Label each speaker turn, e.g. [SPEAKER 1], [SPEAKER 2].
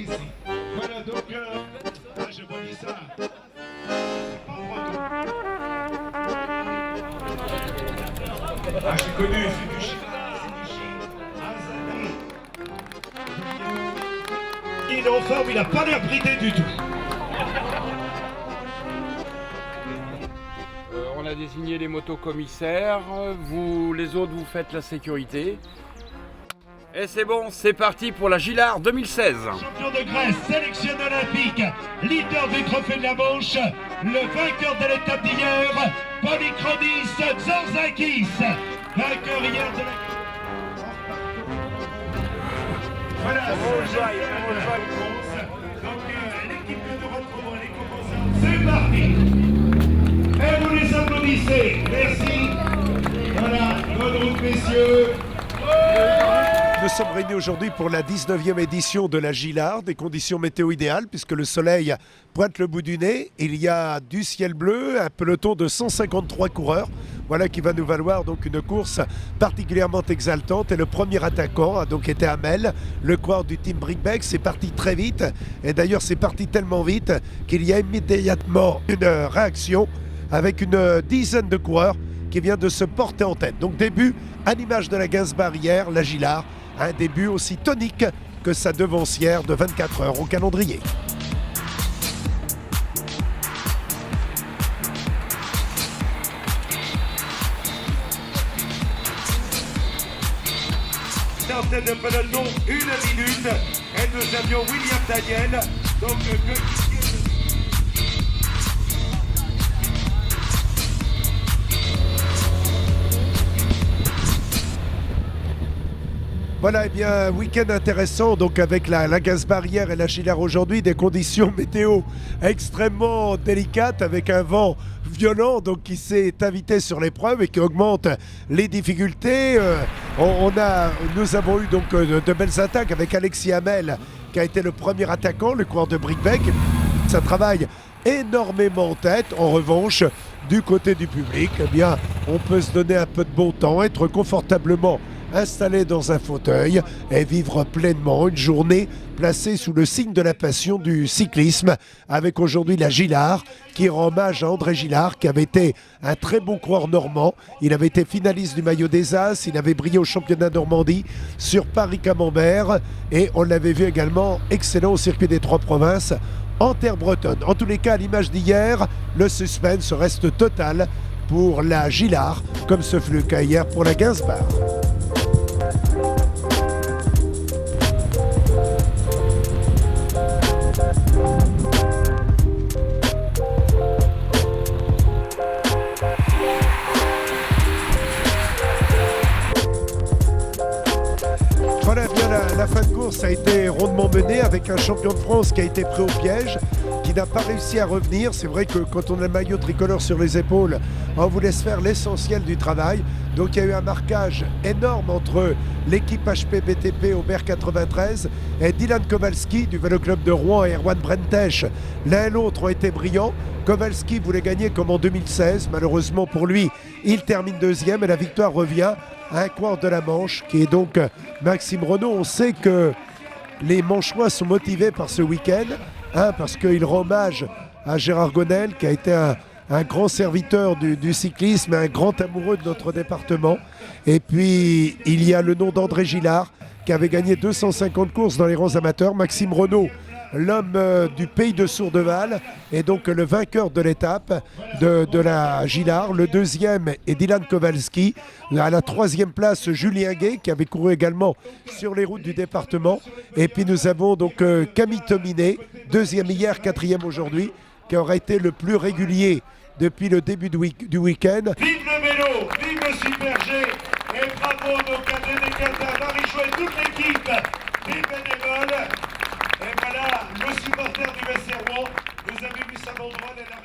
[SPEAKER 1] ici. Voilà, donc, je vous dis ça. C'est pas breton. Ah, j'ai connu, c'est du Chine. Il est en forme, il n'a pas l'air bridé du tout.
[SPEAKER 2] On a désigné les motocommissaires, vous les autres vous faites la sécurité. Et c'est bon, c'est parti pour la Gilard 2016.
[SPEAKER 1] Champion de Grèce, sélection olympique, leader du trophée de la Manche, le vainqueur de l'étape d'hier, Polychronis Zorzakis, vainqueur hier de la... Voilà, donc l'équipe que nous retrouvons, les composants, c'est parti. Et vous les applaudissez, merci. Voilà, bonne route messieurs.
[SPEAKER 3] Nous sommes réunis aujourd'hui pour la 19e édition de la Gilard, des conditions météo idéales puisque le soleil pointe le bout du nez. Il y a du ciel bleu, un peloton de 153 coureurs. Voilà qui va nous valoir donc une course particulièrement exaltante. Et le premier attaquant a donc été Amel, le coureur du team Brickbeck. C'est parti très vite. Et d'ailleurs, c'est parti tellement vite qu'il y a immédiatement une réaction avec une dizaine de coureurs qui vient de se porter en tête. Donc début, à l'image de la Gainsbar hier, la Gilard, un début aussi tonique que sa devancière de 24 heures au calendrier.
[SPEAKER 1] En tête de peloton, 1 minute, et nous avions William Daniel, donc
[SPEAKER 3] Voilà, eh bien, week-end intéressant, donc avec la Gainsbar hier et la Gilard aujourd'hui, des conditions météo extrêmement délicates, avec un vent violent donc qui s'est invité sur l'épreuve et qui augmente les difficultés. Nous avons eu donc de belles attaques avec Alexis Hamel, qui a été le premier attaquant, le coureur de Brickbeck. Ça travaille énormément en tête. En revanche, du côté du public, eh bien, on peut se donner un peu de bon temps, être confortablement installé dans un fauteuil et vivre pleinement une journée placée sous le signe de la passion du cyclisme, avec aujourd'hui la Gilard qui rend hommage à André Gilard, qui avait été un très bon coureur normand. Il avait été finaliste du maillot des As, il avait brillé au championnat Normandie sur Paris-Camembert et on l'avait vu également excellent au circuit des Trois Provinces en terre bretonne. En tous les cas, à l'image d'hier, le suspense reste total pour la Gilard, comme ce fut le cas hier pour la Gainsbar. Voilà, bien la fin de course a été rondement menée avec un champion de France qui a été pris au piège, qui n'a pas réussi à revenir. C'est vrai que quand on a le maillot tricolore sur les épaules, on vous laisse faire l'essentiel du travail. Donc il y a eu un marquage énorme entre l'équipe HP BTP Aubert 93 et Dylan Kowalski du Vélo Club de Rouen et Erwan Brentech. L'un et l'autre ont été brillants. Kowalski voulait gagner comme en 2016. Malheureusement pour lui, il termine deuxième et la victoire revient à un coureur de la Manche qui est donc Maxime Renaud. On sait que les Manchois sont motivés par ce week-end, parce qu'il rend hommage à Gérard Gonel qui a été un grand serviteur du cyclisme, un grand amoureux de notre département. Et puis il y a le nom d'André Gilard qui avait gagné 250 courses dans les rangs amateurs. Maxime Renaud, l'homme du pays de Sourdeval, est donc le vainqueur de l'étape de la Gilard. Le deuxième est Dylan Kowalski. À la troisième place, Julien Gay, qui avait couru également sur les routes du département. Et puis nous avons donc Camille Tominé, deuxième hier, quatrième aujourd'hui, qui aura été le plus régulier depuis le début du week-end.
[SPEAKER 1] Vive le vélo, vive le Super G, et bravo donc à Dédé Cata, Marie-Jo et toute l'équipe, vive bénévoles. Et voilà, le supporter du VC Rouen, vous avez vu sa banderole, elle a